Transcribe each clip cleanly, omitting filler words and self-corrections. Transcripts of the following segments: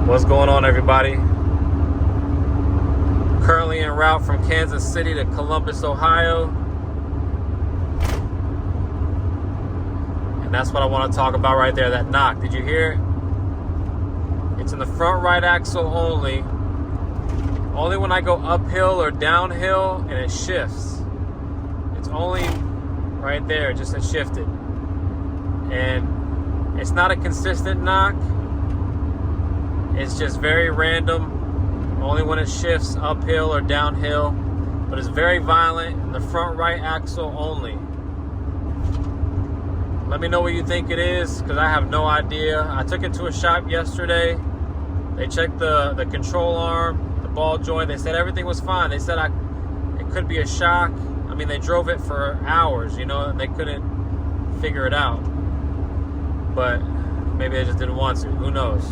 What's going on, everybody? Currently en route from Kansas City to Columbus, Ohio. And that's what I want to talk about right there, that knock. Did you hear it? It's in the front right axle only. Only when I go uphill or downhill and it shifts. It's only right there, just it shifted. And it's not a consistent knock. It's just very random, only when it shifts uphill or downhill, but it's very violent in the front right axle only. Let me know what you think it is, because I have no idea. I took it to a shop yesterday. They checked the control arm, the ball joint. They said everything was fine. They said it could be a shock. I mean, they drove it for hours, and they couldn't figure it out. But maybe they just didn't want to. Who knows?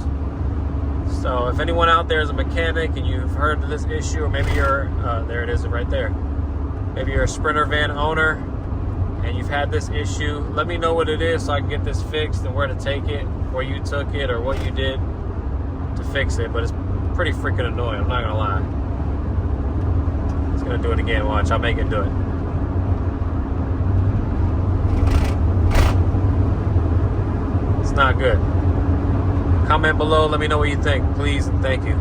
So if anyone out there is a mechanic and you've heard of this issue, or maybe you're, there it is right there. Maybe you're a Sprinter van owner and you've had this issue, let me know what it is so I can get this fixed and where to take it, where you took it, or what you did to fix it. But it's pretty freaking annoying, I'm not gonna lie. It's gonna do it again, watch, I'll make it do it. It's not good. Comment below, let me know what you think, please, and thank you.